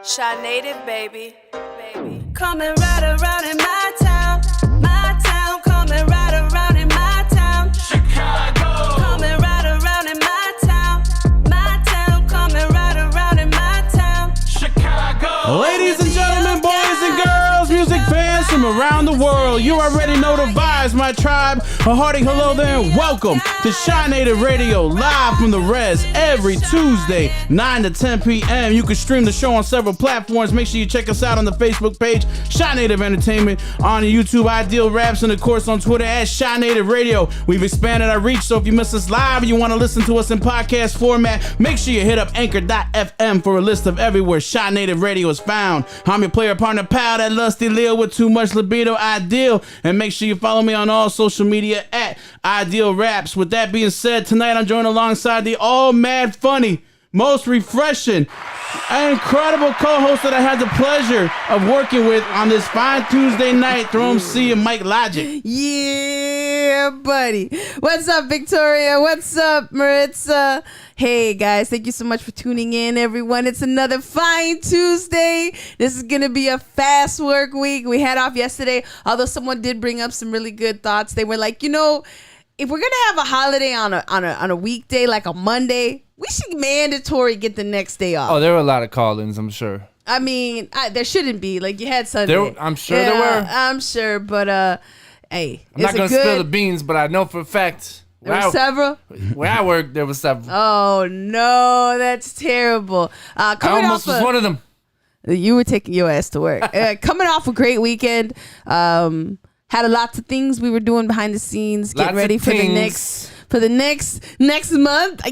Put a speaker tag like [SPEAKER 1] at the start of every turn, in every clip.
[SPEAKER 1] Shy Native, baby.
[SPEAKER 2] Coming right around in my town, coming right around in my town.
[SPEAKER 3] Chicago.
[SPEAKER 2] Coming right around in my town, coming right around in my town.
[SPEAKER 3] Chicago.
[SPEAKER 4] Ladies and gentlemen, boys and girls, music fans from around the world, you already know the vibes, my tribe. A hearty hello there and welcome to Shy Native Radio, live from the Res every Tuesday, 9 to 10 p.m. You can stream the show on several platforms. Make sure you check us out on the Facebook page, Shy Native Entertainment, on YouTube, Ideal Raps, and of course on Twitter at Shy Native Radio. We've expanded our reach, so if you miss us live and you want to listen to us in podcast format, make sure you hit up anchor.fm for a list of everywhere Shy Native Radio is found. I'm your player partner, pal, that lusty Leo with too much libido, Ideal, and make sure you follow me on all social media at Ideal Raps. With that being said, tonight I'm joined alongside the all mad funny, most refreshing, incredible co-host that I had the pleasure of working with on this fine Tuesday night, Throw MC and Mike Logic.
[SPEAKER 5] Yeah, buddy. What's up, Victoria? What's up, Maritza? Hey, guys. Thank you so much for tuning in, everyone. It's another fine Tuesday. This is going to be a fast work week. We had off yesterday, although someone did bring up some really good thoughts. They were like, you know, if we're going to have a holiday on a weekday, like a Monday, we should mandatory get the next day off.
[SPEAKER 6] Oh, there were a lot of call-ins, I'm sure.
[SPEAKER 5] I mean, there shouldn't be. Like, you had Sunday.
[SPEAKER 6] I'm sure there were.
[SPEAKER 5] I'm sure, but, hey.
[SPEAKER 6] I'm not going to spill the beans, but I know for a fact.
[SPEAKER 5] There were several?
[SPEAKER 6] Where I work, there were several.
[SPEAKER 5] Oh, no. That's terrible.
[SPEAKER 6] I almost was one of them.
[SPEAKER 5] You were taking your ass to work. Coming off a great weekend. Had a lot of things we were doing behind the scenes, getting ready for the next month.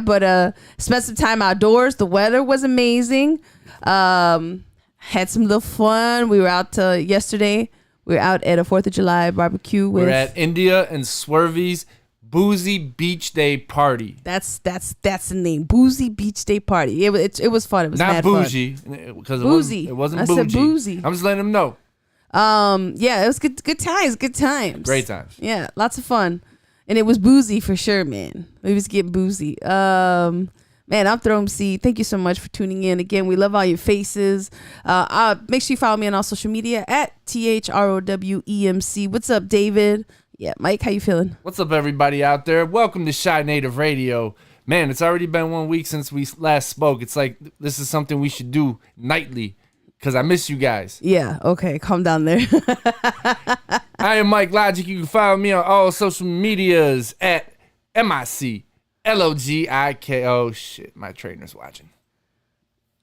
[SPEAKER 5] But spent some time outdoors. The weather was amazing. Had some little fun. We were out yesterday. We were out at a 4th of July barbecue.
[SPEAKER 6] We're at India and Swervy's Boozy Beach Day Party.
[SPEAKER 5] That's the name. Boozy Beach Day Party. It was fun. It was
[SPEAKER 6] not
[SPEAKER 5] mad
[SPEAKER 6] bougie, because
[SPEAKER 5] boozy.
[SPEAKER 6] It wasn't
[SPEAKER 5] I
[SPEAKER 6] bougie.
[SPEAKER 5] said boozy.
[SPEAKER 6] I'm just letting them know.
[SPEAKER 5] Yeah, it was good times.
[SPEAKER 6] Great times.
[SPEAKER 5] Yeah, lots of fun. And it was boozy for sure, man. We was getting boozy. Man, I'm Throw MC. Thank you so much for tuning in. Again, we love all your faces. Make sure you follow me on all social media at THROWEMC. What's up, David? Yeah, Mike, how you feeling?
[SPEAKER 6] What's up, everybody out there? Welcome to Shy Native Radio. Man, it's already been 1 week since we last spoke. It's like this is something we should do nightly because I miss you guys.
[SPEAKER 5] Yeah, okay, calm down there.
[SPEAKER 6] I am Mike Logic. You can follow me on all social medias at MICLOGIK. Oh, shit, my trainer's watching.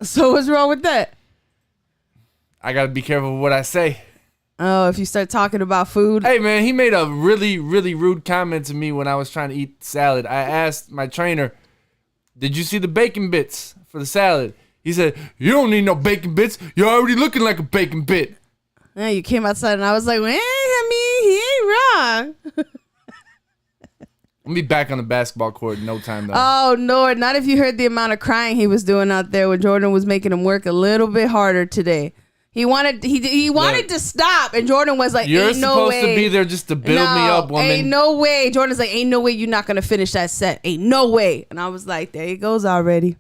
[SPEAKER 5] So what's wrong with that?
[SPEAKER 6] I got to be careful with what I say.
[SPEAKER 5] Oh, if you start talking about food.
[SPEAKER 6] Hey, man, he made a really, really rude comment to me when I was trying to eat salad. I asked my trainer, did you see the bacon bits for the salad? He said, you don't need no bacon bits. You're already looking like a bacon bit.
[SPEAKER 5] Yeah, you came outside and I was like, well, I mean, he ain't wrong.
[SPEAKER 6] I'll be back on the basketball court in no time, though.
[SPEAKER 5] Oh, Lord, not if you heard the amount of crying he was doing out there when Jordan was making him work a little bit harder today. He wanted to stop, and Jordan was like,
[SPEAKER 6] you're
[SPEAKER 5] ain't no way.
[SPEAKER 6] supposed to be there just to build me up, woman.
[SPEAKER 5] Ain't no way. Jordan's like, ain't no way you're not going to finish that set. Ain't no way. And I was like, there he goes already.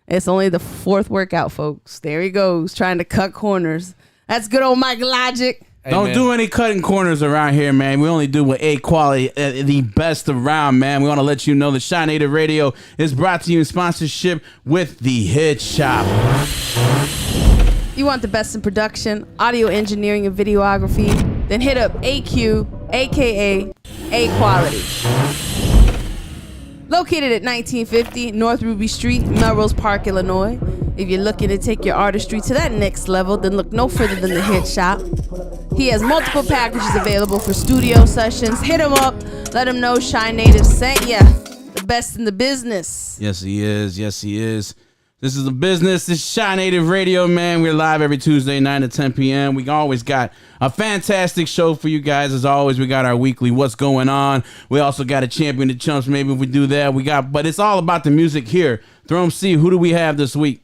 [SPEAKER 5] It's only the 4th workout, folks. There he goes, trying to cut corners. That's good old Mike Logic.
[SPEAKER 4] Hey, don't do any cutting corners around here, man. We only do with A quality, the best around, man. We want to let you know that Shy Native Radio is brought to you in sponsorship with The Hit Shop.
[SPEAKER 5] You want the best in production, audio engineering, and videography? Then hit up AQ, aka A Quality. Located at 1950 North Ruby Street, Melrose Park, Illinois. If you're looking to take your artistry to that next level, then look no further than The Hit Shop. He has multiple packages available for studio sessions. Hit him up. Let him know Shy Native sent ya. The best in the business.
[SPEAKER 4] Yes, he is. Yes, he is. This is the business. This is Shy Native Radio, man. We're live every Tuesday, 9 to 10 p.m. We always got a fantastic show for you guys. As always, we got our weekly What's Going On. We also got a Champion the Chumps. Maybe if we do that, but it's all about the music here. Throw MC, who do we have this week?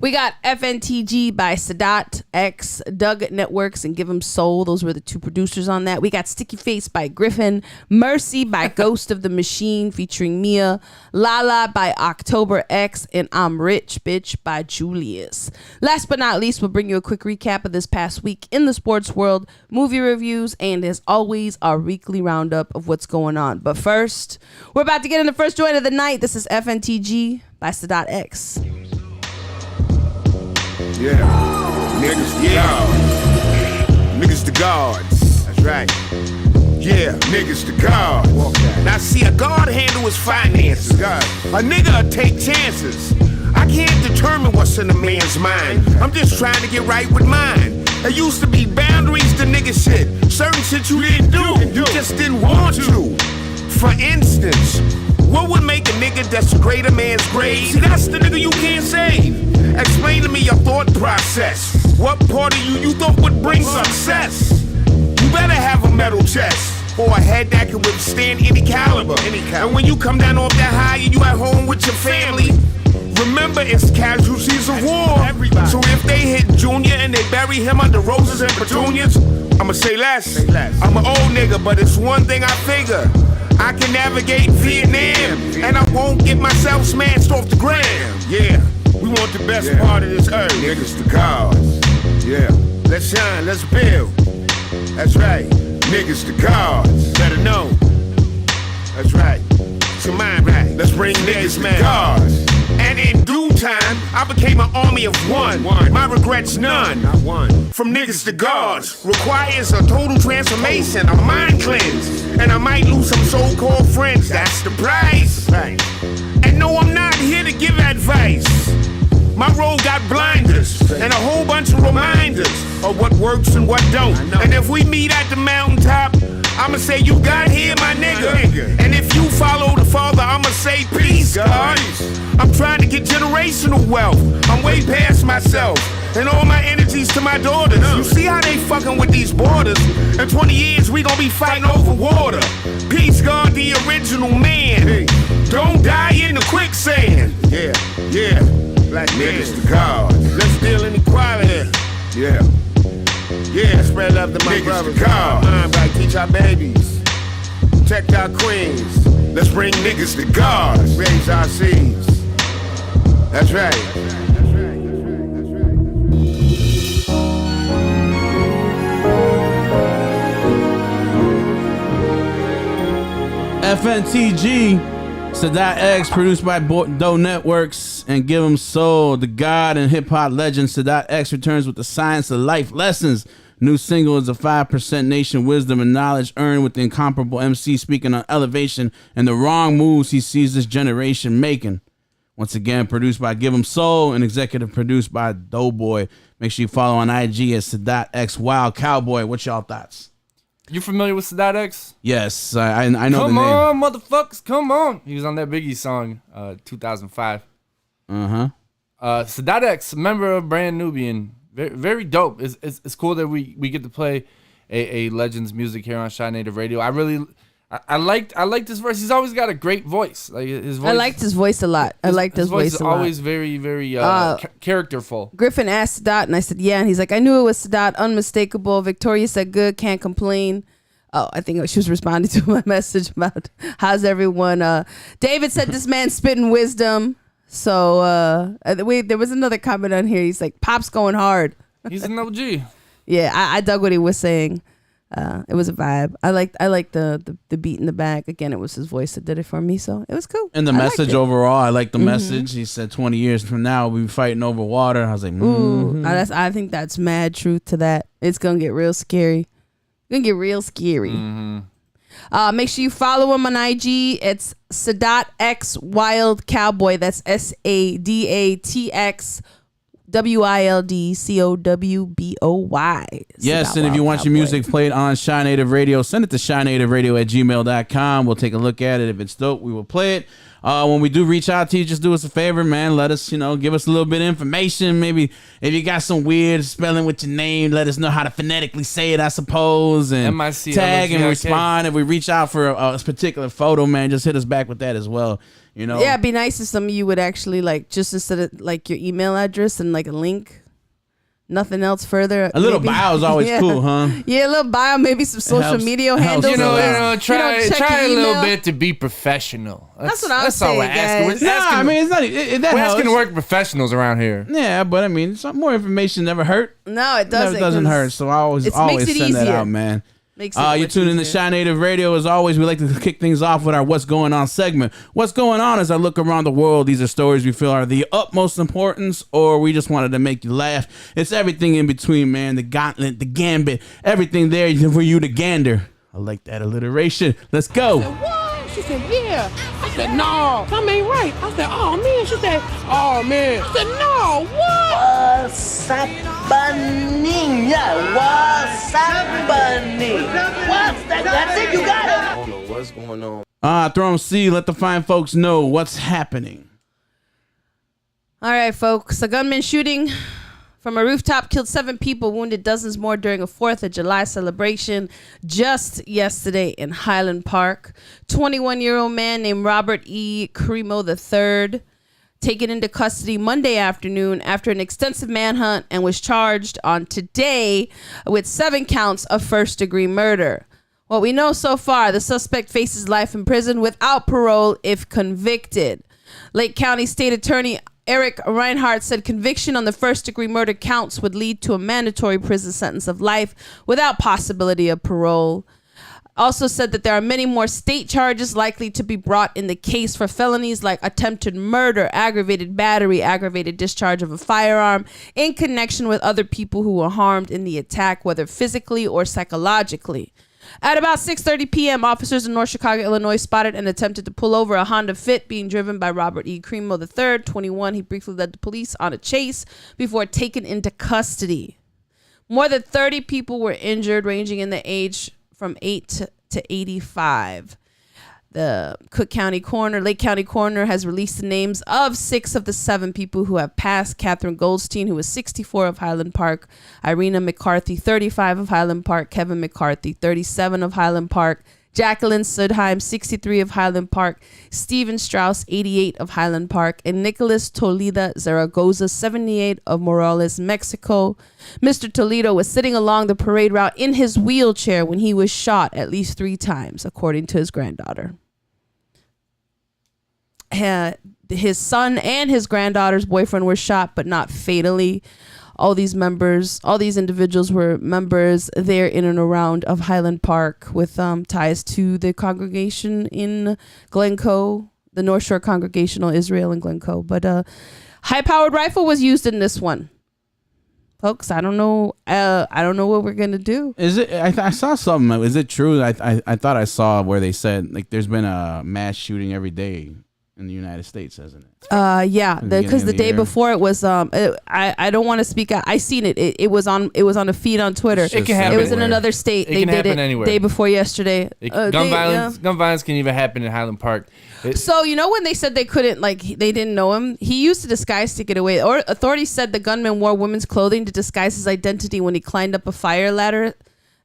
[SPEAKER 5] We got FNTG by Sadat X, Doug Networks, and Give 'Em Soul. Those were the two producers on that. We got Sticky Face by Griffin, Mercy by Ghost of the Machine featuring Mia, Lala by October X, and I'm Rich Bitch by Julius. Last but not least, we'll bring you a quick recap of this past week in the sports world, movie reviews, and as always, our weekly roundup of what's going on. But first, we're about to get in the first joint of the night. This is FNTG by Sadat X.
[SPEAKER 1] Yeah, niggas the gods. Niggas the gods. That's right. Yeah, niggas the gods. Now see, a god handle his finances. A nigga take chances. I can't determine what's in a man's mind. I'm just trying to get right with mine. There used to be boundaries to nigga shit. Certain shit you didn't do. You just didn't want to. For instance, what would make a nigga desecrate a man's grave? See, that's the nigga you can't save. Explain to me your thought process. What part of you thought would bring success? You better have a metal chest or a head that can withstand any caliber. And when you come down off that high and you at home with your family, remember it's casualties of war. So if they hit Junior and they bury him under roses and petunias, I'ma say less. I'm an old nigga, but it's one thing I figure. I can navigate Vietnam, and I won't get myself smashed off the ground. Yeah, we want the best part of this earth. Niggas the gods. Yeah, let's shine, let's build. That's right, niggas the gods. Better know. That's right. So mind right. Let's bring niggas the gods. And in due time, I became an army of one. My regrets none. Not one. From niggas to gods requires a total transformation, a mind cleanse. And I might lose some so-called friends, that's the price. Right. And no, I'm not here to give advice. My road got blinders and a whole bunch of reminders of what works and what don't. And if we meet at the mountaintop, I'ma say you got here, my nigga. And if you follow the Father, I'ma say peace, God. I'm trying to get generational wealth. I'm way past myself. And all my energies to my daughters. You see how they fucking with these borders? In 20 years, we gon' be fighting over water. Peace, God, the original man. Don't die in the quicksand. Yeah. Black niggas to God. Let's deal in equality. Yeah. Spread love to my brothers. God. Mind right, teach our babies. Protect our queens. Let's bring niggas to God. Raise our seeds. That's right.
[SPEAKER 4] FNTG, Sadat X, produced by Doe Networks, and Give 'Em Soul. The God and hip hop legend Sadat X returns with the Science of Life Lessons. New single is a 5% nation wisdom and knowledge earned with the incomparable MC speaking on elevation and the wrong moves he sees this generation making. Once again, produced by Give 'Em Soul and executive produced by Doughboy. Make sure you follow on IG at Sadat X Wild Cowboy. What's y'all thoughts?
[SPEAKER 6] You familiar with Sadat X?
[SPEAKER 4] Yes, I know the name.
[SPEAKER 6] Come on, motherfuckers, come on. He was on that Biggie song, 2005. Sadat X, member of Brand Nubian. Very, very dope. It's cool that we get to play a Legends music here on Shy Native Radio. I liked his verse. He's always got a great voice. Like his voice.
[SPEAKER 5] I liked his voice a lot. I liked his voice
[SPEAKER 6] is
[SPEAKER 5] a lot.
[SPEAKER 6] always very, very characterful.
[SPEAKER 5] Griffin asked Sadat, and I said, yeah. And he's like, I knew it was Sadat, unmistakable. Victoria said, good, can't complain. Oh, I think she was responding to my message about how's everyone. David said, this man's spitting wisdom. So there was another comment on here. He's like, Pop's going hard.
[SPEAKER 6] He's an OG.
[SPEAKER 5] Yeah, I dug what he was saying. It was a vibe. I liked the beat in the back. Again, it was his voice that did it for me, so it was cool.
[SPEAKER 4] And the message overall, I like the message. He said 20 years from now we'll be fighting over water. I was like,
[SPEAKER 5] ooh, I think that's mad truth to that. It's gonna get real scary. Make sure you follow him on IG. It's Sadat X Wild Cowboy. That's SADATX WILDCOWBOY.
[SPEAKER 4] Yes, and if you want your music played on Shy Native Radio, send it to ShyNativeRadio@gmail.com. We'll take a look at it. If it's dope, we will play it. When we do reach out to you, just do us a favor, man. Let us, give us a little bit of information. Maybe if you got some weird spelling with your name, let us know how to phonetically say it, I suppose. And tag and respond. If we reach out for a particular photo, man, just hit us back with that as well.
[SPEAKER 5] Yeah, it'd be nice if some of you would actually just instead of your email address and a link. Nothing else further.
[SPEAKER 4] A little bio is always cool, huh?
[SPEAKER 5] Yeah, a little bio, maybe some social media handles.
[SPEAKER 6] Try a little bit to be professional.
[SPEAKER 5] That's what I'm saying,
[SPEAKER 6] guys. We're asking to work professionals around here.
[SPEAKER 4] Yeah, but some more information never hurt.
[SPEAKER 5] No, it doesn't.
[SPEAKER 4] It doesn't hurt. So I always send that out, man. You tune in to Shy Native Radio. As always, we like to kick things off with our What's Going On segment. What's going on as I look around the world? These are stories we feel are the utmost importance, or we just wanted to make you laugh. It's everything in between, man. The gauntlet, the gambit, everything there for you to gander. I like that alliteration. Let's go.
[SPEAKER 7] I said, what? She said, yeah. I said, no, that ain't right. I said, oh, man. She said, oh, man. I said, no, what?
[SPEAKER 8] What's happening? What's happening? What's that? That's it. You got it. I don't know what's going on.
[SPEAKER 4] Throw 'em C. Let the fine folks know what's happening.
[SPEAKER 5] All right, folks. A gunman shooting from a rooftop killed 7 people, wounded dozens more during a 4th of July celebration just yesterday in Highland Park. 21-year-old man named Robert E. Cremo III taken into custody Monday afternoon after an extensive manhunt and was charged on today with 7 counts of first-degree murder. What we know so far, the suspect faces life in prison without parole if convicted. Lake County State Attorney Eric Reinhardt said conviction on the first-degree murder counts would lead to a mandatory prison sentence of life without possibility of parole. Also said that there are many more state charges likely to be brought in the case for felonies like attempted murder, aggravated battery, aggravated discharge of a firearm in connection with other people who were harmed in the attack, whether physically or psychologically. At about 6:30 p.m., officers in North Chicago, Illinois, spotted and attempted to pull over a Honda Fit being driven by Robert E. Cremo III, 21. He briefly led the police on a chase before taken into custody. More than 30 people were injured, ranging in the age from 8 to 85. The Lake County Coroner has released the names of 6 of the 7 people who have passed. Catherine Goldstein, who was 64 of Highland Park, Irina McCarthy, 35 of Highland Park, Kevin McCarthy, 37 of Highland Park, Jacqueline Sudheim, 63 of Highland Park, Stephen Strauss, 88 of Highland Park, and Nicholas Toledo Zaragoza, 78 of Morales, Mexico. Mr. Toledo was sitting along the parade route in his wheelchair when he was shot at least 3 times, according to his granddaughter. His son and his granddaughter's boyfriend were shot, but not fatally. All these individuals were members there in and around of Highland Park with ties to the congregation in Glencoe, the North Shore Congregational Israel in Glencoe. But high-powered rifle was used in this one. Folks, I don't know what we're gonna do.
[SPEAKER 4] Is it? I saw something. Is it true? I thought I saw where they said there's been a mass shooting every day in the United States, hasn't it?
[SPEAKER 5] Yeah, because the day before it was I don't want to speak out. I seen it. It was on a feed on Twitter.
[SPEAKER 6] It can happen.
[SPEAKER 5] It was in another state. They did it anywhere. Day before yesterday.
[SPEAKER 6] Gun violence can even happen in Highland Park.
[SPEAKER 5] So when they said they couldn't, they didn't know him, he used a disguise to get away. Or authorities said the gunman wore women's clothing to disguise his identity when he climbed up a fire ladder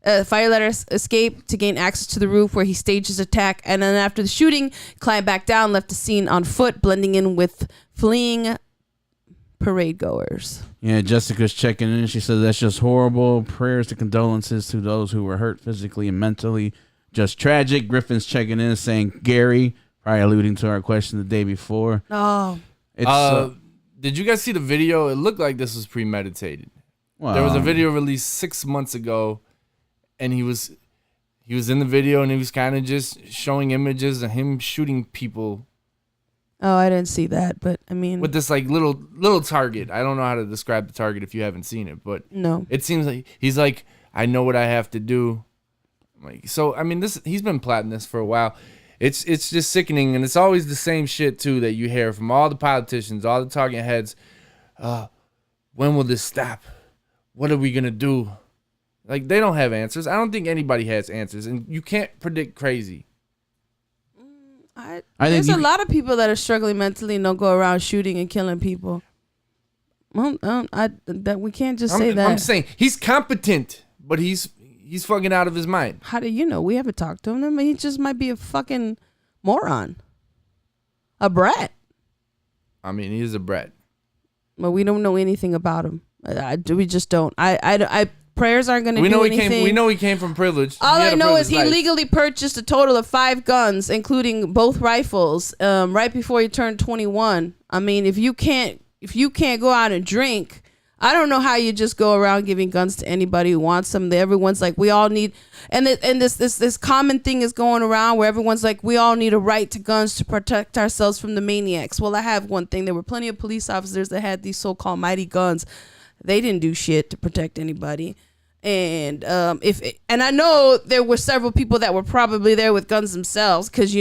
[SPEAKER 5] escape to gain access to the roof where he staged his attack, and then after the shooting, climbed back down, left the scene on foot, blending in with fleeing parade goers.
[SPEAKER 4] Yeah, Jessica's checking in. She says that's just horrible. Prayers and condolences to those who were hurt physically and mentally. Just tragic. Griffin's checking in saying Gary, probably alluding to our question the day before.
[SPEAKER 5] Oh.
[SPEAKER 6] Did you guys see the video? It looked like this was premeditated.
[SPEAKER 4] Well,
[SPEAKER 6] there was a video released 6 months ago, and he was in the video, and he was kind of just showing images of him shooting people.
[SPEAKER 5] Oh, I didn't see that, but I mean,
[SPEAKER 6] with this little target. I don't know how to describe the target if you haven't seen it, but
[SPEAKER 5] no,
[SPEAKER 6] it seems like he's like, I know what I have to do. He's been plotting this for a while. It's just sickening, and it's always the same shit too that you hear from all the politicians, all the talking heads. When will this stop? What are we gonna do? They don't have answers. I don't think anybody has answers, and you can't predict crazy.
[SPEAKER 4] think
[SPEAKER 5] There's a lot of people that are struggling mentally and don't go around shooting and killing people. Well, that we can't just say that.
[SPEAKER 6] I'm saying he's competent, but he's fucking out of his mind.
[SPEAKER 5] How do you know? We haven't talked to him. I mean, he just might be a fucking moron, a brat.
[SPEAKER 6] I mean, he is a brat.
[SPEAKER 5] But we don't know anything about him. We just don't. Prayers aren't going to do anything.
[SPEAKER 6] We know he came from privilege.
[SPEAKER 5] All I know is he legally purchased a total of 5 guns, including both rifles, right before he turned 21. I mean, if you can't go out and drink, I don't know how you just go around giving guns to anybody who wants them. Everyone's like, we all need, and this common thing is going around where everyone's like, we all need a right to guns to protect ourselves from the maniacs. Well, I have one thing. There were plenty of police officers that had these so-called mighty guns. They didn't do shit to protect anybody. And and I know there were several people that were probably there with guns themselves, because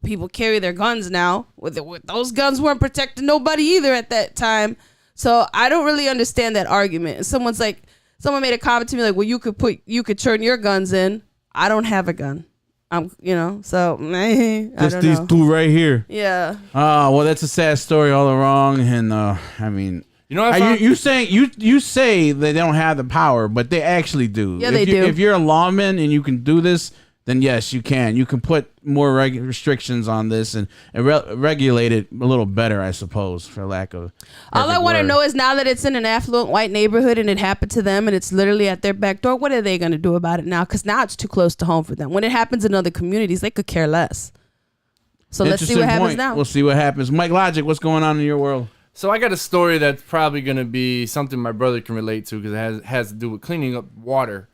[SPEAKER 5] people carry their guns now. With those guns weren't protecting nobody either at that time. So I don't really understand that argument. And someone made a comment to me like, well, you could turn your guns in. I don't have a gun. I
[SPEAKER 4] just
[SPEAKER 5] don't
[SPEAKER 4] these
[SPEAKER 5] know.
[SPEAKER 4] 2 right here.
[SPEAKER 5] Yeah.
[SPEAKER 4] Well, that's a sad story all wrong. And I mean, you say they don't have the power, but they actually do.
[SPEAKER 5] Yeah, they do.
[SPEAKER 4] If you're a lawman and you can do this, then yes, you can. You can put more restrictions on this and regulate it a little better, I suppose, for lack of.
[SPEAKER 5] All I want to know is, now that it's in an affluent white neighborhood and it happened to them and it's literally at their back door, what are they going to do about it now? Because now it's too close to home for them. When it happens in other communities, they could care less. So let's see what happens now.
[SPEAKER 4] We'll see what happens. Mike Logic, what's going on in your world?
[SPEAKER 6] So I got a story that's probably going to be something my brother can relate to, because it has to do with cleaning up water.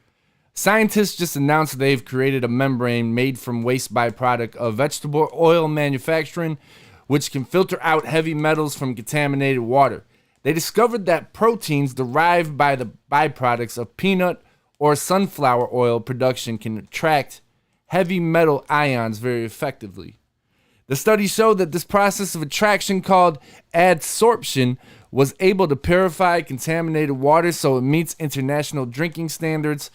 [SPEAKER 6] Scientists just announced they've created a membrane made from waste byproduct of vegetable oil manufacturing, which can filter out heavy metals from contaminated water. They discovered that proteins derived by the byproducts of peanut or sunflower oil production can attract heavy metal ions very effectively. The study showed that this process of attraction, called adsorption, was able to purify contaminated water so it meets international drinking standards.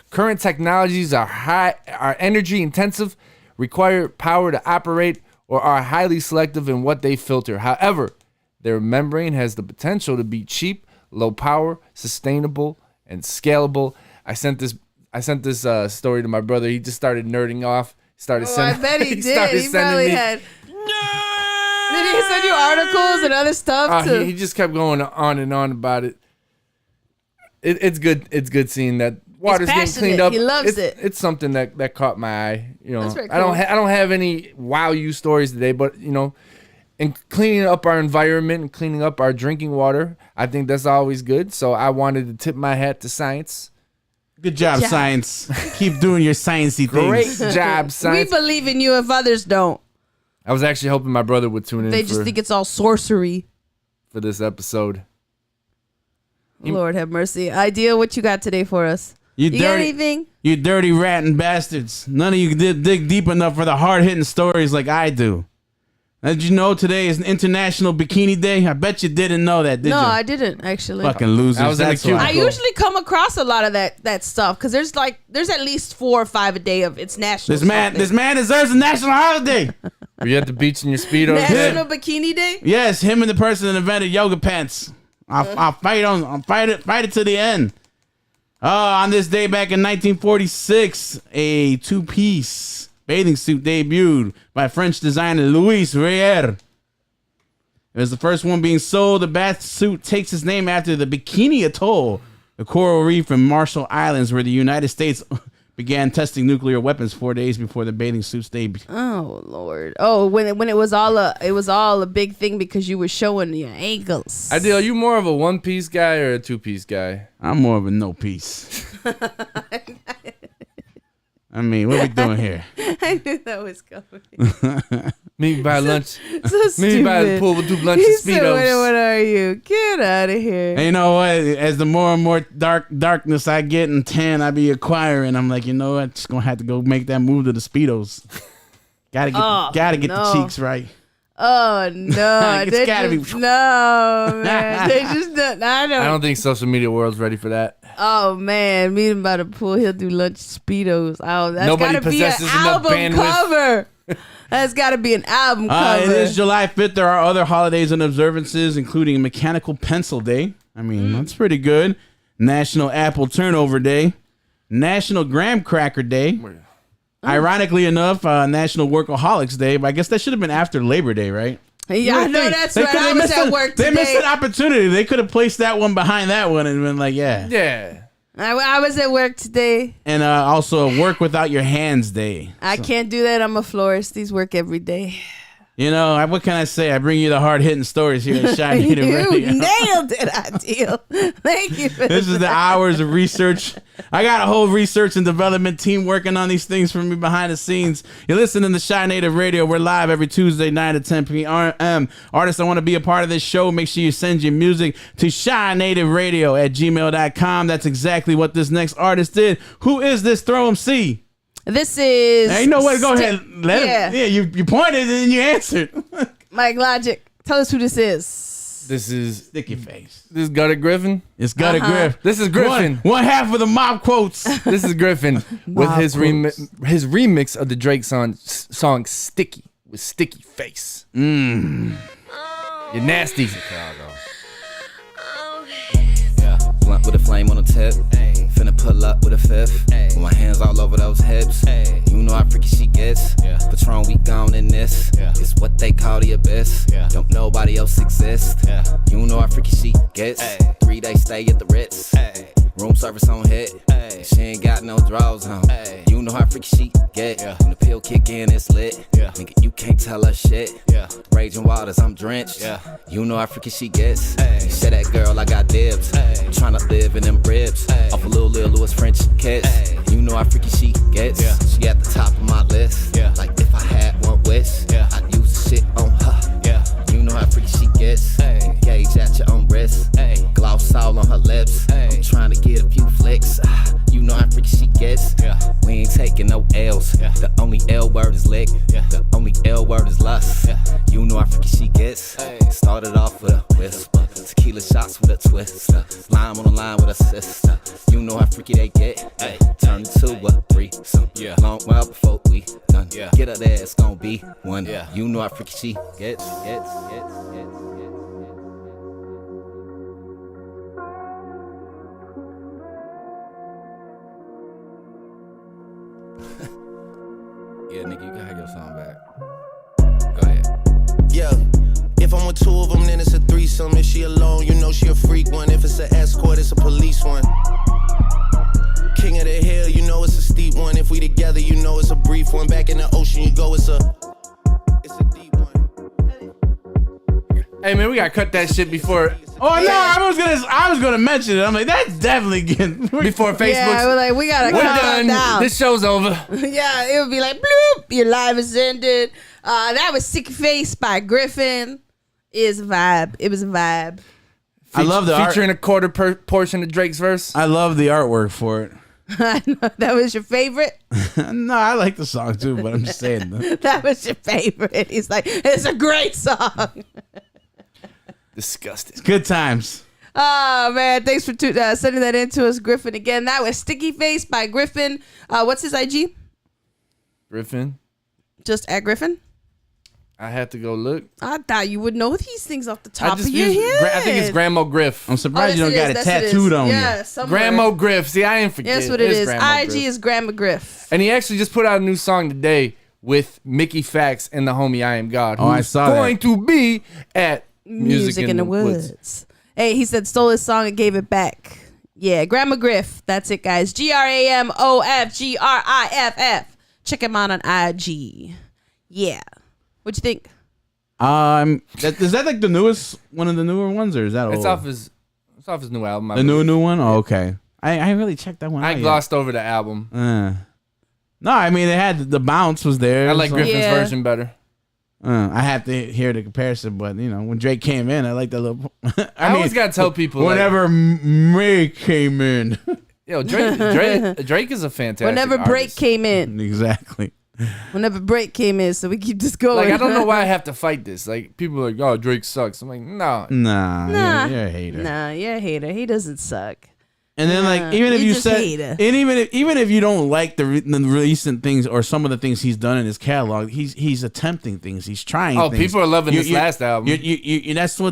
[SPEAKER 6] Current technologies are energy intensive, require power to operate, or are highly selective in what they filter. However, their membrane has the potential to be cheap, low power, sustainable, and scalable. I sent this story to my brother. He just started nerding off.
[SPEAKER 5] I bet he did. He probably had. Did he send you articles and other stuff too?
[SPEAKER 6] He just kept going on and on about it. It's good. It's good seeing that water's getting cleaned up.
[SPEAKER 5] He loves it.
[SPEAKER 6] It's something that caught my eye.
[SPEAKER 5] That's very cool.
[SPEAKER 6] I don't have any wow you stories today, but in cleaning up our environment and cleaning up our drinking water, I think that's always good. So I wanted to tip my hat to science.
[SPEAKER 4] Good job, science. Keep doing your sciencey things.
[SPEAKER 6] Great job, science.
[SPEAKER 5] We believe in you if others don't.
[SPEAKER 6] I was actually hoping my brother would tune in.
[SPEAKER 5] They just think it's all sorcery.
[SPEAKER 6] For this episode.
[SPEAKER 5] Lord have mercy. Idea, what you got today for us? You got anything?
[SPEAKER 4] You dirty ratting bastards. None of you did dig deep enough for the hard-hitting stories like I do. Did you know today is an International Bikini Day? I bet you didn't know that, did you?
[SPEAKER 5] No, I didn't, actually.
[SPEAKER 4] Fucking losers. That's why.
[SPEAKER 5] I usually come across a lot of that stuff, because there's at least 4 or 5 a day of it's national.
[SPEAKER 4] This man deserves a national holiday.
[SPEAKER 6] Were you at the beach in your Speedos?
[SPEAKER 5] National Bikini Day?
[SPEAKER 4] Yes, him and the person that invented yoga pants. I'll fight it to the end. On this day back in 1946, a 2-piece bathing suit debuted by French designer Louis Rier. It was the first one being sold. The bath suit takes its name after the Bikini Atoll, a coral reef in Marshall Islands, where the United States began testing nuclear weapons 4 days before the bathing suit's debut.
[SPEAKER 5] Oh Lord! Oh, when it was all a big thing because you were showing your ankles.
[SPEAKER 6] Ideal, are you more of a 1-piece guy or a 2-piece guy?
[SPEAKER 4] I'm more of a no-piece. I mean, what are we doing here?
[SPEAKER 5] I knew that was coming.
[SPEAKER 6] Meet me by lunch.
[SPEAKER 5] So stupid.
[SPEAKER 6] Meet me by the pool. We'll do lunch
[SPEAKER 5] He
[SPEAKER 6] and
[SPEAKER 5] said,
[SPEAKER 6] Speedos.
[SPEAKER 5] what are you? Get out of here.
[SPEAKER 4] And you know what? As the more and more darkness I get and tan I be acquiring, I'm like, you know what? Just gonna have to go make that move to the Speedos. Gotta get the cheeks right.
[SPEAKER 5] Oh no!
[SPEAKER 4] It's gotta be.
[SPEAKER 5] No, man. They just don't.
[SPEAKER 6] I don't think social media world's ready for that.
[SPEAKER 5] Oh man, meet him by the pool. He'll do lunch Speedos. Oh, that's
[SPEAKER 6] Nobody
[SPEAKER 5] gotta be an
[SPEAKER 6] possesses enough
[SPEAKER 5] album
[SPEAKER 6] bandwidth.
[SPEAKER 5] cover. That's got to be an album cover.
[SPEAKER 4] It is July 5th. There are other holidays and observances, including Mechanical Pencil Day. I mean, that's pretty good. National Apple Turnover Day. National Graham Cracker Day. Ironically enough, National Workaholics Day. But I guess that should have been after Labor Day, right?
[SPEAKER 5] Yeah, I know that's right. I was at work today.
[SPEAKER 4] They missed an opportunity. They could have placed that one behind that one and been like, yeah.
[SPEAKER 6] Yeah.
[SPEAKER 5] I was at work today.
[SPEAKER 4] And also Work Without Your Hands Day.
[SPEAKER 5] I can't do that. I'm a florist. These work every day.
[SPEAKER 4] You know, what can I say? I bring you the hard-hitting stories here at Shy Native Radio.
[SPEAKER 5] You nailed it, Ideal. Thank you.
[SPEAKER 4] This is the hours of research. I got a whole research and development team working on these things for me behind the scenes. You're listening to Shy Native Radio. We're live every Tuesday, 9 to 10 p.m. Artists that want to be a part of this show, make sure you send your music to shynativeradio@gmail.com. That's exactly what this next artist did. Who is this? Throw him C.
[SPEAKER 5] This is...
[SPEAKER 4] Hey, you know what? Go ahead. Let him. Yeah, you pointed and then you answered.
[SPEAKER 5] Mike Logic, tell us who this is.
[SPEAKER 6] This is
[SPEAKER 4] Sticky Face.
[SPEAKER 6] This is Gutter Griffin.
[SPEAKER 4] It's Gutter Griff.
[SPEAKER 6] This is Griffin.
[SPEAKER 4] One half of the mob quotes.
[SPEAKER 6] This is Griffin with his remix of the Drake song "Sticky" with Sticky Face. You're nasty, Chicago.
[SPEAKER 9] Blunt with a flame on the tip. Finna pull up with a fifth. With my hands all over those hips. You know how freaky she gets. Patron, we gone in this. It's what they call the abyss. Don't nobody else exist. You know how freaky she gets. 3-day stay at the Ritz. Room service on hit. She ain't got no drawers on. You know how freaky she get. When the pill kick in, it's lit. Nigga, you can't tell her shit. Raging waters, I'm drenched. You know how freaky she gets. She said that girl, I got dibs. I'm tryna live in them ribs. Off a little Louis French kiss. You know how freaky she gets. She at the top of my list. Like if I had one wish, I'd use the shit on her. You know how freaky she gets. Gauge at your own wrist. Gloss all on her lips. I'm trying to get a few flicks. You know how freaky she gets. We ain't taking no L's. The only L word is lick. The only L word is lust. You know how freaky she gets. Started off with a whisper. Tequila shots with a twist. Lime on the line with a sister. You know how freaky they get. Turn to a threesome. Long while before we done. Get her there, it's gonna be one. You know how freaky she gets. Yeah, nigga, you can have your song back. Go ahead.
[SPEAKER 10] Yeah, if I'm with two of them, then it's a threesome. If she alone, you know she a freak one. If it's an escort, it's a police one. King of the hill, you know it's a steep one. If we together, you know it's a brief one. Back in the ocean, you go, it's a deep one.
[SPEAKER 6] Hey man, we gotta cut that shit before.
[SPEAKER 4] Oh no, I was gonna mention it. I'm like, that's definitely getting
[SPEAKER 6] Before Facebook.
[SPEAKER 5] Yeah, we're like, we gotta
[SPEAKER 6] We're
[SPEAKER 5] calm
[SPEAKER 6] done.
[SPEAKER 5] down.
[SPEAKER 6] This show's over.
[SPEAKER 5] Yeah, it would be like, bloop, your live is ended. That was Sticky Face by Griffin. It was a vibe.
[SPEAKER 4] I love the art.
[SPEAKER 6] Featuring a quarter portion of Drake's verse.
[SPEAKER 4] I love the artwork for it.
[SPEAKER 5] I know, that was your favorite?
[SPEAKER 4] No, I like the song too, but I'm just saying.
[SPEAKER 5] That was your favorite. He's like, it's a great song.
[SPEAKER 6] Disgusting.
[SPEAKER 4] It's good times.
[SPEAKER 5] Oh, man. Thanks for sending that in to us, Griffin. Again, that was Sticky Face by Griffin. What's his IG?
[SPEAKER 6] Griffin.
[SPEAKER 5] Just at Griffin?
[SPEAKER 6] I had to go look.
[SPEAKER 5] I thought you would know these things off the top of
[SPEAKER 6] just
[SPEAKER 5] your head.
[SPEAKER 6] I think it's Grandma Griff.
[SPEAKER 4] I'm surprised you don't got it
[SPEAKER 5] That's
[SPEAKER 4] tattooed on you.
[SPEAKER 5] Yeah, somewhere.
[SPEAKER 6] Grandma Griff. See, I ain't forget.
[SPEAKER 5] That's what it is.
[SPEAKER 6] Grandma
[SPEAKER 5] IG
[SPEAKER 6] Griff.
[SPEAKER 5] is Grandma Griff.
[SPEAKER 6] And he actually just put out a new song today with Mickey Fax and the homie I Am God.
[SPEAKER 4] Oh, I saw that.
[SPEAKER 6] Going to be at
[SPEAKER 5] Music in the Woods. Hey, he said stole his song and gave it back. Yeah, Grandma Griff. That's it, guys. GRAMOFGRIFF. Check him out on IG. Yeah. What'd you think?
[SPEAKER 4] Is that like the newest one of the newer ones, or is that old?
[SPEAKER 6] It's off his new album.
[SPEAKER 4] The new one. Oh, okay. I ain't really checked that one.
[SPEAKER 6] I
[SPEAKER 4] out
[SPEAKER 6] glossed over the album.
[SPEAKER 4] No, I mean, they had the bounce was there.
[SPEAKER 6] I like
[SPEAKER 4] so.
[SPEAKER 6] Griffin's version better.
[SPEAKER 4] I have to hear the comparison, but you know, when Drake came in, I like that little.
[SPEAKER 6] I always gotta tell people
[SPEAKER 4] whenever May came in.
[SPEAKER 6] Yo, Drake is a fantastic.
[SPEAKER 5] Whenever Break
[SPEAKER 6] artist.
[SPEAKER 5] came in.
[SPEAKER 4] Exactly.
[SPEAKER 5] Whenever Break came in, so we keep this going.
[SPEAKER 6] Like, I don't know why I have to fight this. Like, people are like, oh, Drake sucks. I'm like, no.
[SPEAKER 4] Nah, you're a hater.
[SPEAKER 5] Nah, you're a hater. He doesn't suck.
[SPEAKER 4] And then like even if
[SPEAKER 5] you
[SPEAKER 4] you
[SPEAKER 5] just
[SPEAKER 4] said,
[SPEAKER 5] hate
[SPEAKER 4] and even if you don't like the recent things or some of the things he's done in his catalog, he's attempting things. He's trying.
[SPEAKER 6] Oh,
[SPEAKER 4] things.
[SPEAKER 6] people are loving this last album.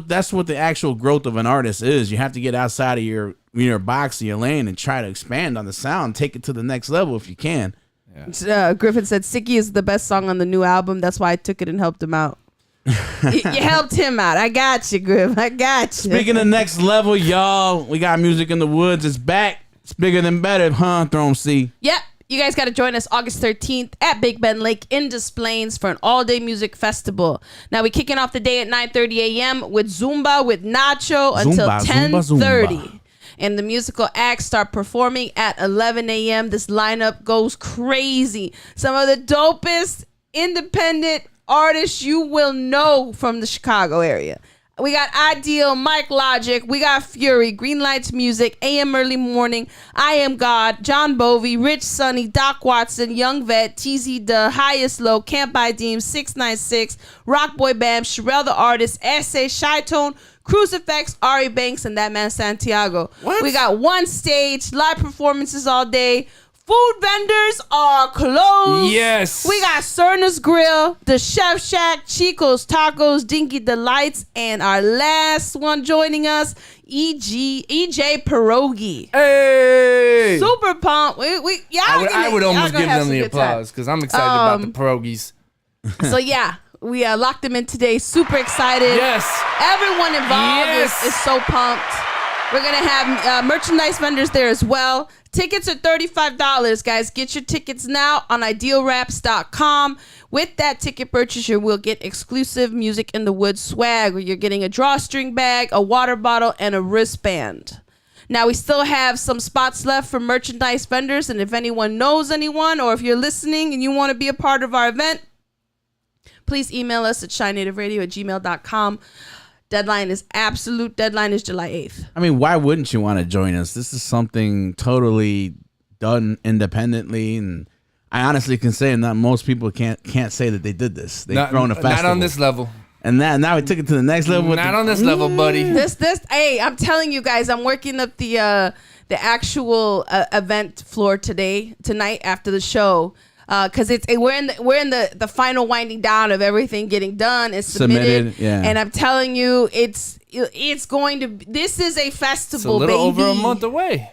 [SPEAKER 4] That's what the actual growth of an artist is. You have to get outside of your box, your lane, and try to expand on the sound, take it to the next level if you can.
[SPEAKER 5] Griffin said Sicky is the best song on the new album. That's why I took it and helped him out. You helped him out. I got you, Griff. I got you.
[SPEAKER 4] Speaking of next level, y'all, we got Music in the Woods. It's back. It's bigger than better, huh, Throne C?
[SPEAKER 5] Yep. You guys got to join us August 13th at Big Ben Lake in Des Plaines for an all-day music festival. Now, we're kicking off the day at 9:30 a.m. with Zumba with Nacho until 10:30. And the musical acts start performing at 11 a.m. This lineup goes crazy. Some of the dopest independent artists you will know from the Chicago area. We got Ideal, Mike Logic, we got Fury, Green Lights Music, AM Early Morning, I Am God, John Bovey, Rich Sonny, Doc Watson, Young Vet, TZ The, Highest Low, Camp by Deem, 696, Rock Boy Bam, Sherelle the Artist, Essay, Shy-Tone, Crucifix, Ari Banks, and that man Santiago.
[SPEAKER 6] What?
[SPEAKER 5] We got one stage, live performances all day. Food vendors are closed.
[SPEAKER 6] Yes.
[SPEAKER 5] We got Cerna's Grill, the Chef Shack, Chico's Tacos, Dinky Delights, and our last one joining us, EJ Pierogi.
[SPEAKER 6] Hey.
[SPEAKER 5] Super pumped.
[SPEAKER 6] I would almost give them the applause because I'm excited about the pierogies.
[SPEAKER 5] So yeah, we locked them in today. Super excited.
[SPEAKER 6] Yes.
[SPEAKER 5] Everyone involved is so pumped. We're going to have merchandise vendors there as well. Tickets are $35, guys. Get your tickets now on idealraps.com. With that ticket purchase, you will get exclusive Music in the Woods swag, where you're getting a drawstring bag, a water bottle, and a wristband. Now, we still have some spots left for merchandise vendors, and if anyone knows anyone, or if you're listening and you want to be a part of our event, please email us at shynativeradio@gmail.com. Deadline is July 8th.
[SPEAKER 4] I mean, why wouldn't you want to join us? This is something totally done independently, and I honestly can say that most people can't say that they did this. They've grown a festival.
[SPEAKER 6] Not on this level.
[SPEAKER 4] And now we took it to the next level.
[SPEAKER 6] Not on this level, buddy.
[SPEAKER 5] Hey, I'm telling you guys, I'm working up the actual event floor tonight after the show. Because we're in the final winding down of everything getting done and submitted.
[SPEAKER 4] Yeah.
[SPEAKER 5] And I'm telling you, it's going to. This is a festival,
[SPEAKER 6] it's a little
[SPEAKER 5] baby.
[SPEAKER 6] over a month away.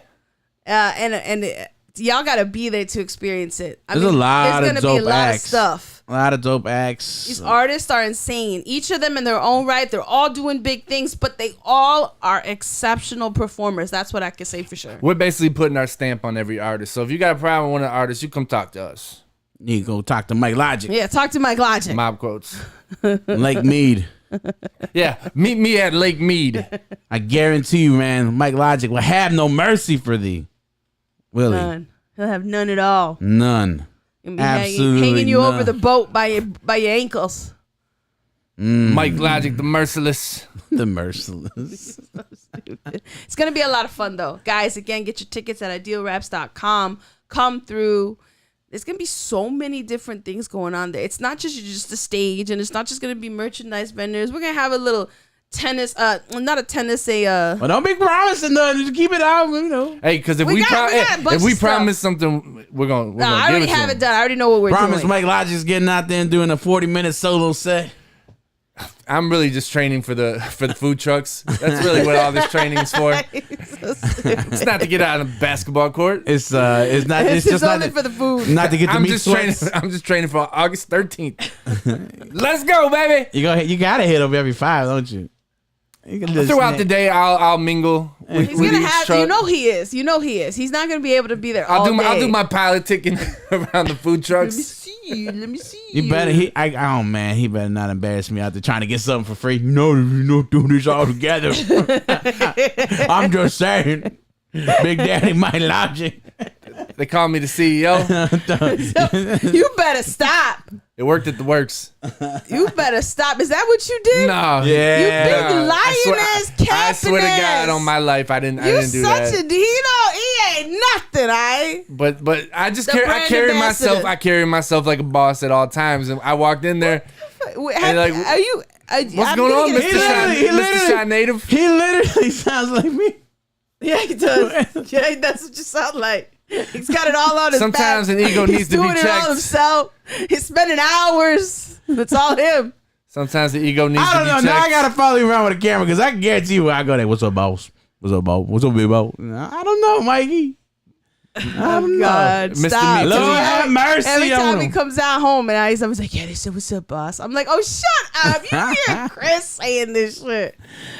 [SPEAKER 5] And y'all got to be there to experience it.
[SPEAKER 4] There's a lot of dope
[SPEAKER 5] of stuff.
[SPEAKER 4] A lot of dope acts.
[SPEAKER 5] These artists are insane. Each of them in their own right. They're all doing big things, but they all are exceptional performers. That's what I can say for sure.
[SPEAKER 6] We're basically putting our stamp on every artist. So if you got a problem with one of the artists, you come talk to us.
[SPEAKER 4] You go talk to Mike Logic.
[SPEAKER 5] Yeah, talk to Mike Logic.
[SPEAKER 6] Mob quotes.
[SPEAKER 4] Lake Mead.
[SPEAKER 6] Yeah, meet me at Lake Mead.
[SPEAKER 4] I guarantee you, man, Mike Logic will have no mercy for thee. Will he?
[SPEAKER 5] None. He'll have none at all.
[SPEAKER 4] None.
[SPEAKER 5] He'll be
[SPEAKER 4] Absolutely
[SPEAKER 5] hanging you
[SPEAKER 4] none.
[SPEAKER 5] over the boat by your ankles.
[SPEAKER 6] Mike Logic, the merciless.
[SPEAKER 4] The merciless.
[SPEAKER 5] It's going to be a lot of fun, though. Guys, again, get your tickets at idealraps.com. Come through. There's going to be so many different things going on there. It's not just a stage, and it's not just going to be merchandise vendors. We're going to have a little tennis, not a tennis,
[SPEAKER 4] Well, don't be promising nothing. Just keep it out, you know.
[SPEAKER 6] Hey, because if
[SPEAKER 5] We
[SPEAKER 6] we
[SPEAKER 5] got a bunch
[SPEAKER 6] if we
[SPEAKER 5] of stuff.
[SPEAKER 6] promise something, we're gonna
[SPEAKER 5] I already have it done. I already know what we're
[SPEAKER 4] Promise
[SPEAKER 5] doing.
[SPEAKER 4] Mike Logic's getting out there and doing a 40-minute solo set.
[SPEAKER 6] I'm really just training for the food trucks. That's really what all this training is for. It's not to get out on the basketball court.
[SPEAKER 4] It's not. It's just
[SPEAKER 5] only
[SPEAKER 4] not
[SPEAKER 5] for the food.
[SPEAKER 4] Not to get the
[SPEAKER 6] I'm
[SPEAKER 4] meat
[SPEAKER 6] just
[SPEAKER 4] sweats.
[SPEAKER 6] training. I'm just training for August 13th. Let's go, baby.
[SPEAKER 4] You gotta hit up every 5, don't you? You can just
[SPEAKER 6] Throughout the day, I'll mingle. With,
[SPEAKER 5] He's
[SPEAKER 6] with
[SPEAKER 5] gonna
[SPEAKER 6] each
[SPEAKER 5] have.
[SPEAKER 6] truck.
[SPEAKER 5] You know he is. He's not gonna be able to be there all day.
[SPEAKER 6] I'll do my pilot ticking around the food trucks.
[SPEAKER 5] Let me see.
[SPEAKER 4] You better. He better not embarrass me out there trying to get something for free. No, do this all together. I'm just saying, Big Daddy Mike Logic.
[SPEAKER 6] They call me the CEO.
[SPEAKER 5] You better stop.
[SPEAKER 6] It worked at the works.
[SPEAKER 5] You better stop. Is that what you did?
[SPEAKER 6] No.
[SPEAKER 4] Yeah.
[SPEAKER 5] You big
[SPEAKER 6] No.
[SPEAKER 5] lying ass capping
[SPEAKER 6] I swear to God on my life, I didn't do that.
[SPEAKER 5] He ain't nothing,
[SPEAKER 6] But I just
[SPEAKER 5] The brand
[SPEAKER 6] carry
[SPEAKER 5] ambassador.
[SPEAKER 6] myself. I carry myself like a boss at all times. And I walked in there. And like,
[SPEAKER 5] Are you?
[SPEAKER 6] what's going on, Mr. Shine Native?
[SPEAKER 4] He literally sounds like me.
[SPEAKER 5] Yeah, he does. Yeah, that's what you sound like. He's got it all on his
[SPEAKER 6] Sometimes
[SPEAKER 5] back.
[SPEAKER 6] an ego needs to be
[SPEAKER 5] He's doing it all
[SPEAKER 6] checked.
[SPEAKER 5] himself. He's spending hours. It's all him.
[SPEAKER 6] Sometimes the ego needs
[SPEAKER 4] I
[SPEAKER 6] to
[SPEAKER 4] don't
[SPEAKER 6] be
[SPEAKER 4] know.
[SPEAKER 6] checked.
[SPEAKER 4] Now I gotta follow you around with a camera because I can guarantee you when I go there. What's up, boss? What's up, boss? What's up, big boss? I don't know, Mikey. I don't know.
[SPEAKER 5] God,
[SPEAKER 6] Mr.
[SPEAKER 5] stop.
[SPEAKER 6] Me Too.
[SPEAKER 4] Lord have mercy
[SPEAKER 5] Every
[SPEAKER 4] on
[SPEAKER 5] time he
[SPEAKER 4] him.
[SPEAKER 5] comes out home and he's always like, yeah, they said, what's up, boss? I'm like, oh, shut up. You hear Chris saying this shit.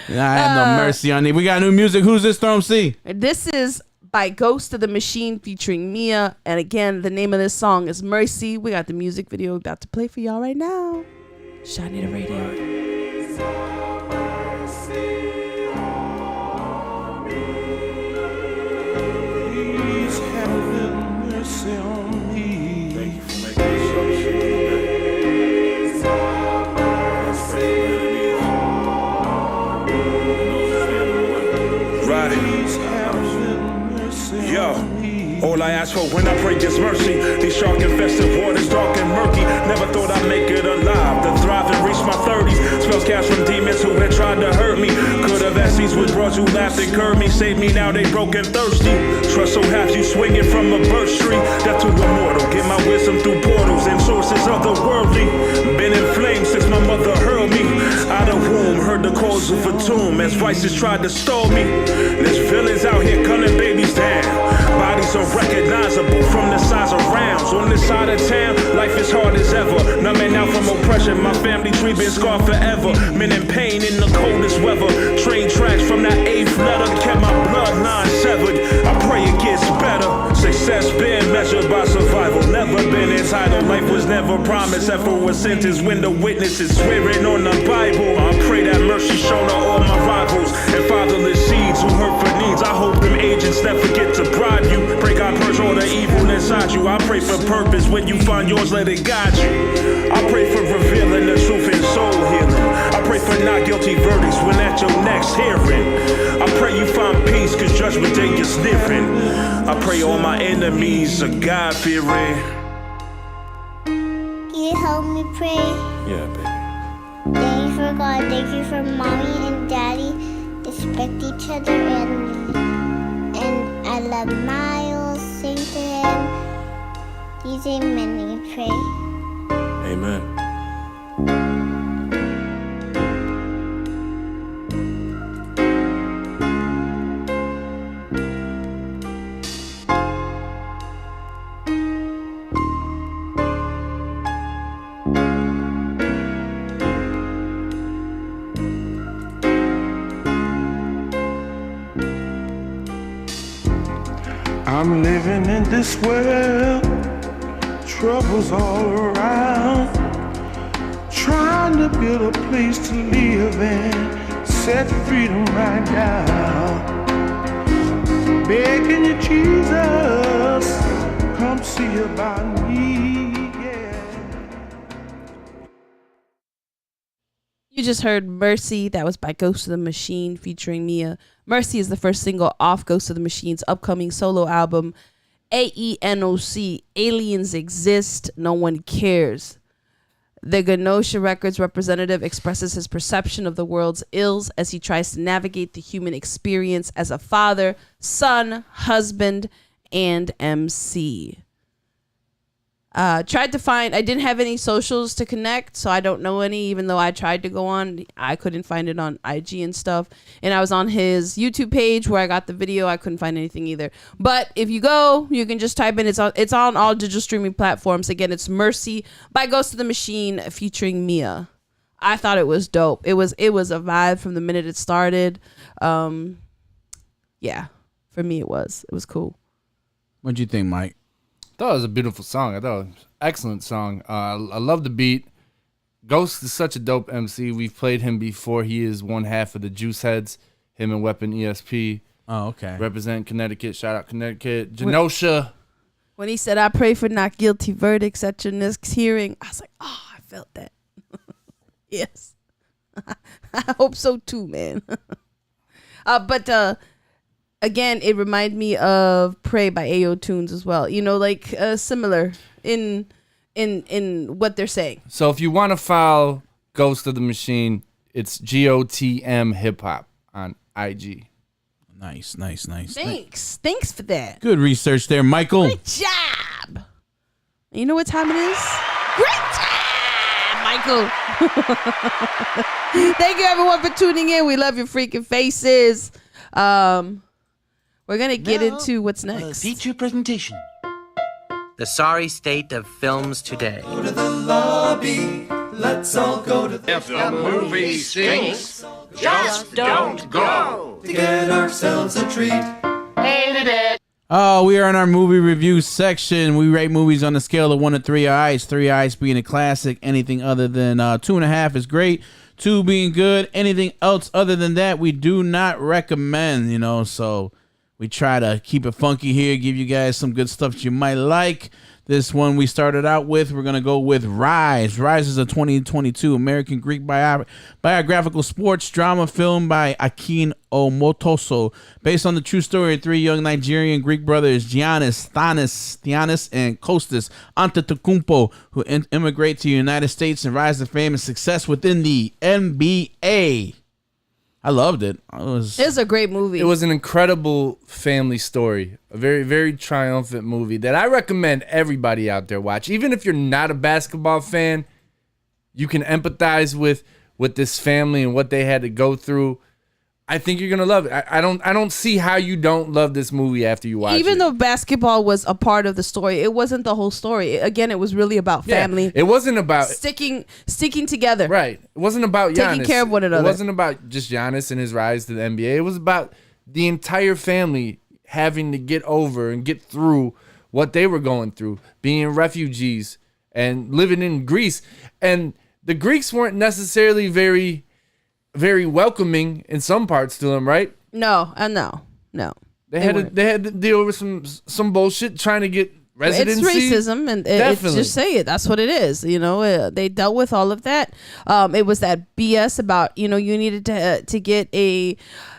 [SPEAKER 4] I have no mercy on you. We got new music. Who's this, Storm C?
[SPEAKER 5] This is by Ghost of the Machine featuring Mia. And again, the name of this song is Mercy. We got the music video about to play for y'all right now. Shiny Radio.
[SPEAKER 1] Yo, all I ask for when I pray is mercy. These shark infested waters, dark and murky. Never thought I'd make it alive. To thrive and reach my 30s. Spells cast from demons who had tried to hurt me. Could have asked these with bros who laughed and curved me. Saved me, now they broke and thirsty. Trust so have you swinging from a birch tree. Death to a mortal. Get my wisdom through portals and sources otherworldly. Been in flames since my mother hurled me. Out of womb, heard the calls of a tomb as vices tried to stall me. There's villains out here gunning babies down. Bodies unrecognizable from the size of rounds. On this side of town, life is hard as ever. Numbing out from oppression, my family tree been scarred forever. Men in pain in the coldest weather. Train tracks from that 8th letter kept my bloodline severed. I pray it gets better. Success been measured by survival, never been entitled. Life was never promised except for a sentence when the witness is swearing on the Bible. I pray that mercy shown to all my rivals and fatherless seeds who hurt for needs. I hope them agents never get to bribe you. Pray God purge all the evil inside you. I pray for purpose. When you find yours, let it guide you. I pray for revealing the truth and soul healing. I pray for not guilty verdicts when at your next hearing. I pray you find peace cause judgment day is nearing. I pray all my enemies are God-fearing.
[SPEAKER 11] Can you help me pray?
[SPEAKER 1] Yeah, baby.
[SPEAKER 11] Thank you for God. Thank you for mommy and daddy. Respect each other and I love Miles. Sing to him. Please, amen. You pray.
[SPEAKER 1] Amen.
[SPEAKER 12] I'm living in this world, troubles all around, trying to build a place to live in, set freedom right now. Begging you, Jesus, come see about me, yeah.
[SPEAKER 5] You just heard Mercy. That was by Ghost of the Machine featuring Mia. Mercy is the first single off Ghost of the Machine's upcoming solo album, AENOC, Aliens Exist, No One Cares. The Ganosha Records representative expresses his perception of the world's ills as he tries to navigate the human experience as a father, son, husband, and MC. Tried to find, I didn't have any socials to connect, so I don't know any, even though I tried to go on. I couldn't find it on IG and stuff. And I was on his YouTube page where I got the video. I couldn't find anything either. But if you go, you can just type in, it's on all digital streaming platforms. Again, it's Mercy by Ghost of the Machine featuring Mia. I thought it was dope. It was a vibe from the minute it started. Yeah, for me it was cool.
[SPEAKER 4] What'd you think, Mike?
[SPEAKER 6] I thought it was a beautiful song. I thought it was an excellent song. I love the beat. Ghost is such a dope MC. We've played him before. He is one half of the Juice Heads, him and Weapon ESP.
[SPEAKER 4] Oh, okay.
[SPEAKER 6] Represent Connecticut. Shout out Connecticut. Genosha.
[SPEAKER 5] When he said, I pray for not guilty verdicts at your next hearing, I was like, oh, I felt that. Yes. I hope so too, man. But again, it reminded me of Pray by AO Tunes as well. You know, like similar in what they're saying.
[SPEAKER 6] So if you want to follow Ghost of the Machine, it's GOTM Hip Hop on IG.
[SPEAKER 4] Nice.
[SPEAKER 5] Thanks for that.
[SPEAKER 4] Good research there, Michael.
[SPEAKER 5] Good job. You know what time it is? Great job, Michael. Thank you, everyone, for tuning in. We love your freaking faces. We're going to get into what's next.
[SPEAKER 13] Feature presentation. The sorry state of films today.
[SPEAKER 3] Go to the lobby. Let's all go to the... If the movie stinks, just don't go. To get ourselves a treat. Hated it.
[SPEAKER 4] Oh, we are in our movie review section. We rate movies on a scale of 1 to 3 eyes. 3 eyes being a classic. Anything other than 2.5 is great. 2 being good. Anything else other than that, we do not recommend, so we try to keep it funky here, give you guys some good stuff that you might like. This one we started out with, we're going to go with Rise. Rise is a 2022 American Greek biographical sports drama film by Akin Omotoso, based on the true story of 3 young Nigerian Greek brothers, Giannis, Theanis, and Kostas Antetokounmpo, who immigrate to the United States and rise to fame and success within the NBA. I loved it. It was
[SPEAKER 5] a great movie.
[SPEAKER 6] It was an incredible family story. A very, very triumphant movie that I recommend everybody out there watch. Even if you're not a basketball fan, you can empathize with this family and what they had to go through. I think you're gonna love it. I don't see how you don't love this movie after you watch it.
[SPEAKER 5] Even though basketball was a part of the story, it wasn't the whole story. Again, it was really about family.
[SPEAKER 6] It wasn't about
[SPEAKER 5] sticking together.
[SPEAKER 6] Right. It wasn't about Giannis.
[SPEAKER 5] Taking care of one another.
[SPEAKER 6] It wasn't about just Giannis and his rise to the NBA. It was about the entire family having to get over and get through what they were going through, being refugees and living in Greece. And the Greeks weren't necessarily very welcoming in some parts to them, right?
[SPEAKER 5] No.
[SPEAKER 6] They had to deal with some bullshit trying to get residency.
[SPEAKER 5] It's racism, and it's just say it. That's what it is. They dealt with all of that. It was that BS about you needed to get a.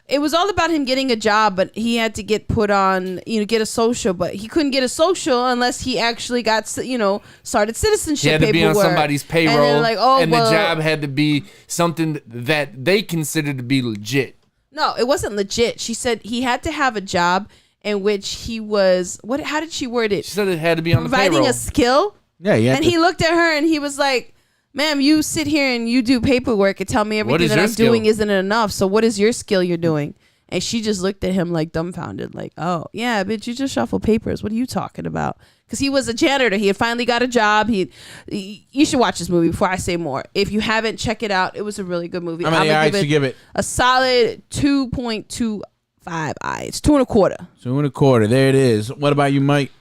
[SPEAKER 5] It was all about him getting a job, but he had to get put on, get a social, but he couldn't get a social unless he actually got, started citizenship paperwork. He had to
[SPEAKER 6] be on somebody's payroll,
[SPEAKER 5] and
[SPEAKER 6] the job had to be something that they considered to be legit.
[SPEAKER 5] No, it wasn't legit. She said he had to have a job in which he was, how did she word it?
[SPEAKER 6] She said it had to be on the payroll.
[SPEAKER 5] Providing a skill.
[SPEAKER 4] Yeah.
[SPEAKER 5] And he looked at her and he was like, ma'am, you sit here and you do paperwork and tell me everything that I'm doing isn't enough. So what is your skill you're doing? And she just looked at him like dumbfounded, like, oh, yeah, bitch, you just shuffle papers. What are you talking about? Because he was a janitor. He had finally got a job. You should watch this movie before I say more. If you haven't, check it out. It was a really good movie.
[SPEAKER 4] How many eyes you give it?
[SPEAKER 5] A solid 2.25 eyes. 2.25.
[SPEAKER 4] 2.25. There it is. What about you, Mike?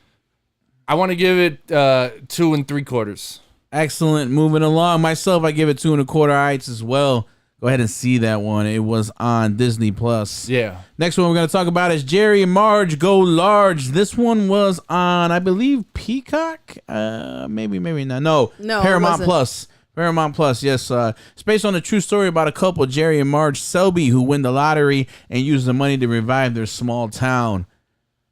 [SPEAKER 6] I want to give it 2 3/4.
[SPEAKER 4] Excellent. Moving along. Myself, I give it 2.25 eyes as well. Go ahead and see that one. It was on Disney Plus.
[SPEAKER 6] Yeah.
[SPEAKER 4] Next one we're going to talk about is Jerry and Marge Go Large. This one was on, I believe, Peacock. Maybe not. No, Paramount Plus. Paramount Plus, yes. It's based on a true story about a couple, Jerry and Marge Selby, who win the lottery and use the money to revive their small town.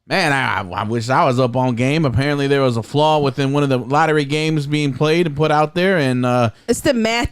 [SPEAKER 4] Man, I wish I was up on game. Apparently, there was a flaw within one of the lottery games being played and put out there, and
[SPEAKER 5] it's the match.